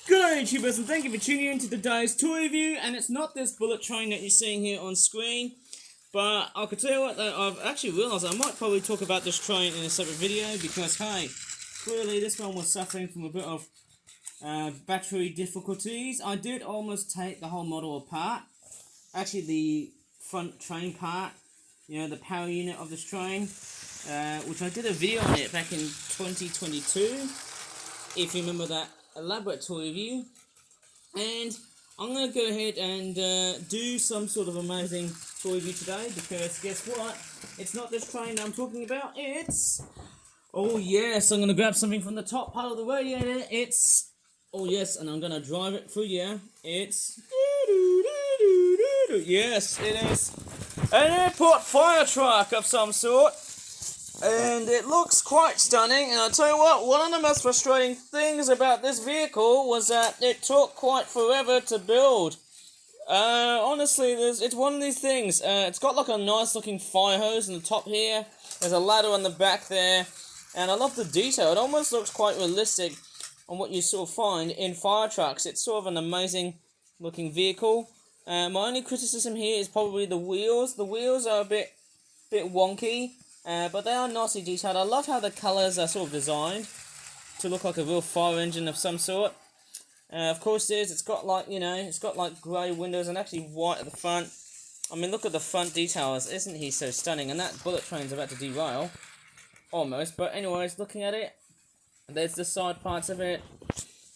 G'day YouTubers, and thank you for tuning in to today's toy review. And it's not this bullet train that you're seeing here on screen, but I could tell you what, I've actually realised I might probably talk about this train in a separate video, because hey, clearly this one was suffering from a bit of battery difficulties. I did almost take the whole model apart. Actually, the front train part, you know, the power unit of this train, which I did a video on it back in 2022, if you remember that elaborate toy review. And I'm going to go ahead and do some sort of amazing toy review today, because guess what? It's not this train that I'm talking about, it's... Oh yes, I'm going to grab something from the top part of the radiator. It's... Oh yes, and I'm going to drive it through, yeah. It's... Yes, it is an airport fire truck of some sort. And it looks quite stunning, and I'll tell you what, one of the most frustrating things about this vehicle was that it took quite forever to build. Honestly, it's one of these things. It's got like a nice looking fire hose on the top here. There's a ladder on the back there, and I love the detail. It almost looks quite realistic on what you sort of find in fire trucks. It's sort of an amazing looking vehicle. My only criticism here is probably the wheels. The wheels are a bit wonky. But they are nicely detailed. I love how the colours are sort of designed to look like a real fire engine of some sort. Of course it's got like, you know, it's got like grey windows and actually white at the front. I mean, look at the front details. Isn't he so stunning? And that bullet train's about to derail. Almost. But anyways, looking at it, there's the side parts of it.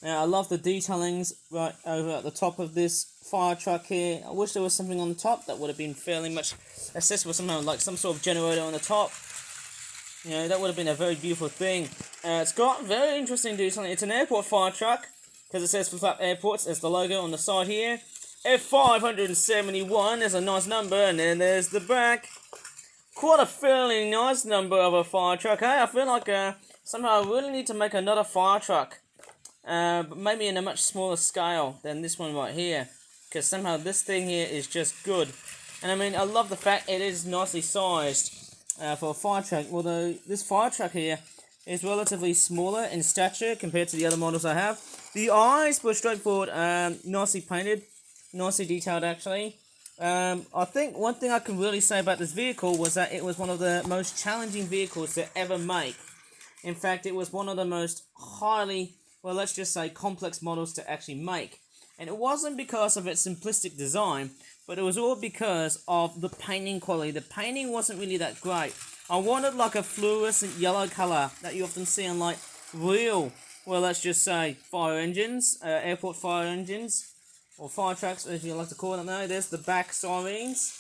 I love the detailings right over at the top of this fire truck here. I wish there was something on the top that would have been fairly much accessible somehow, like some sort of generator on the top. You know, that would have been a very beautiful thing. It's got very interesting detailing. It's an airport fire truck, because it says for Flap Airports. There's the logo on the side here. F571 is a nice number, and then there's the back. Quite a fairly nice number of a fire truck, hey? I feel like somehow I really need to make another fire truck. But maybe in a much smaller scale than this one right here, because somehow this thing here is just good. And I mean, I love the fact it is nicely sized for a fire truck, although this fire truck here is relatively smaller in stature compared to the other models I have. The eyes were straightforward, nicely painted, nicely detailed actually. I think one thing I can really say about this vehicle was that it was one of the most challenging vehicles to ever make. In fact, it was one of the most highly, well, let's just say complex models to actually make. And it wasn't because of its simplistic design, but it was all because of the painting quality. The painting wasn't really that great. I wanted like a fluorescent yellow colour that you often see on like real, well, let's just say fire engines, airport fire engines, or fire trucks, as you like to call them now. There's the back sirens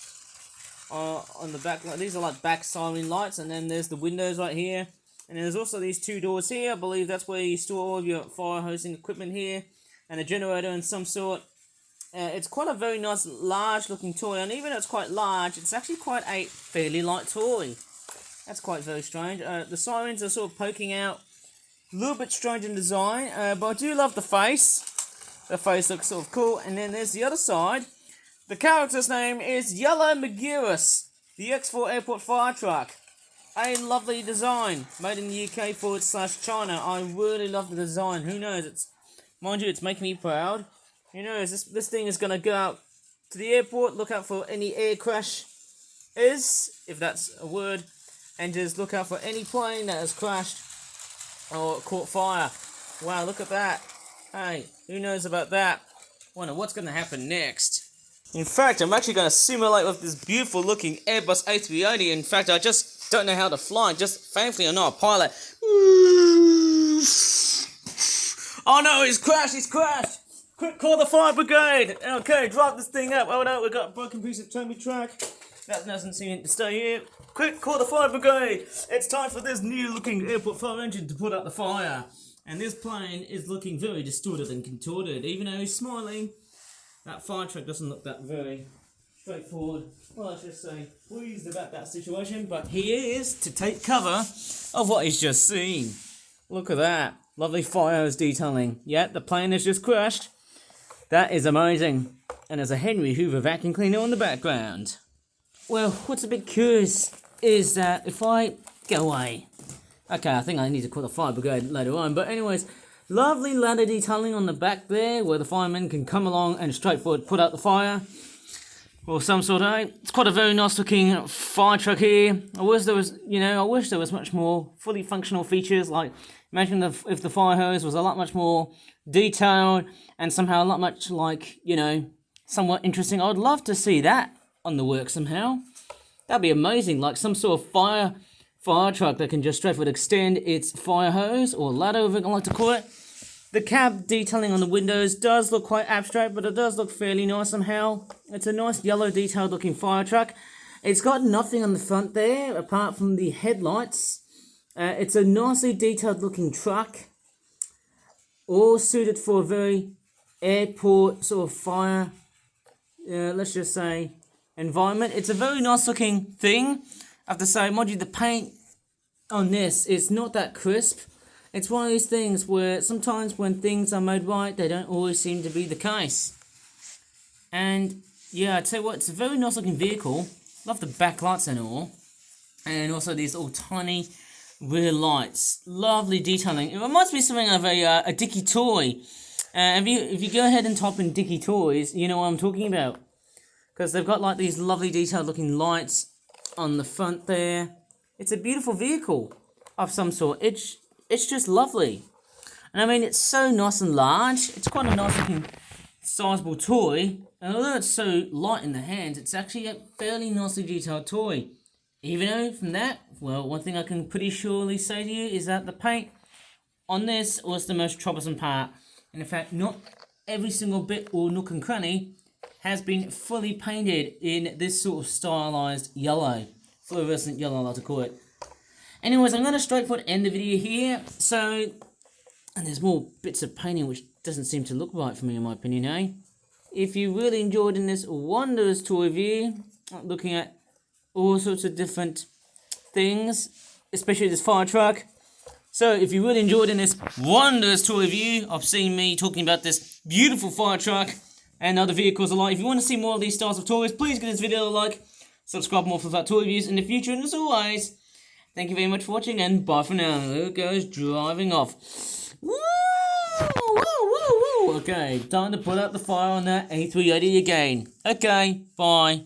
on the back. These are like back siren lights, and then there's the windows right here. And there's also these two doors here. I believe that's where you store all of your fire hosing equipment here. And a generator in some sort. It's quite a very nice, large looking toy. And even though it's quite large, it's actually quite a fairly light toy. That's quite very strange. The sirens are sort of poking out. A little bit strange in design. But I do love the face. The face looks sort of cool. And then there's the other side. The character's name is Yellow Magirus, the X4 airport fire truck. A lovely design, made in the UK / China. I really love the design. Who knows? Mind you, it's making me proud. Who knows? This thing is gonna go out to the airport, look out for any air crash if that's a word, and just look out for any plane that has crashed or caught fire. Wow, look at that. Hey, who knows about that? Wonder what's gonna happen next. In fact, I'm actually going to simulate with this beautiful looking Airbus A380. In fact, I just don't know how to fly. Just thankfully I'm not a pilot. Oh no, he's crashed. Quick, call the fire brigade. Okay, drive this thing up. Oh no, we've got a broken piece of turbo track. That doesn't seem to stay here. Quick, call the fire brigade. It's time for this new looking airport fire engine to put out the fire. And this plane is looking very distorted and contorted. Even though he's smiling, that fire truck doesn't look that very straightforward. Well, let's just say pleased about that situation, but he is to take cover of what he's just seen. Look at that. Lovely fire hose detailing. Yeah, the plane has just crashed. That is amazing. And there's a Henry Hoover vacuum cleaner on the background. Well, what's a bit curious is that if I go away... Okay, I think I need to call the fire brigade later on, but anyways... Lovely ladder detailing on the back there, where the firemen can come along and straightforward put out the fire. Or some sort of. It's quite a very nice looking fire truck here. I wish there was much more fully functional features. Like, imagine if the fire hose was a lot much more detailed and somehow a lot much like, somewhat interesting. I would love to see that on the work somehow. That'd be amazing. Like some sort of fire truck that can just straightforward extend its fire hose or ladder, if I like to call it. The cab detailing on the windows does look quite abstract, but it does look fairly nice somehow. It's a nice yellow detailed looking fire truck. It's got nothing on the front there apart from the headlights. It's a nicely detailed looking truck, all suited for a very airport sort of fire, let's just say, environment. It's a very nice looking thing. I have to say, mind you, the paint on this is not that crisp. It's one of these things where sometimes when things are made right, they don't always seem to be the case. And yeah, I tell you what, it's a very nice looking vehicle. Love the backlights and all. And also these little tiny rear lights. Lovely detailing. It reminds me of something of a Dicky toy. If you go ahead and type in Dicky toys, you know what I'm talking about. Because they've got like these lovely detailed looking lights on the front there. It's a beautiful vehicle of some sort. It's just lovely. And I mean, it's so nice and large. It's quite a nice looking, sizable toy. And although it's so light in the hands, it's actually a fairly nicely detailed toy. Even though from that, well, one thing I can pretty surely say to you is that the paint on this was the most troublesome part. And in fact, not every single bit or nook and cranny has been fully painted in this sort of stylized yellow. Fluorescent yellow, I like to call it. Anyways, I'm going to straightforward end the video here. So, and there's more bits of painting which doesn't seem to look right for me in my opinion, eh? If you really enjoyed in this wondrous toy review, looking at all sorts of different things, especially this fire truck. So, if you really enjoyed in this wondrous toy review of seeing me talking about this beautiful fire truck and other vehicles alike, if you want to see more of these styles of toys, please give this video a like, subscribe more for that toy reviews in the future, and as always, thank you very much for watching, and bye for now. There goes driving off. Woo! Woo! Woo! Woo! Okay, time to put out the fire on that A380 again. Okay, bye.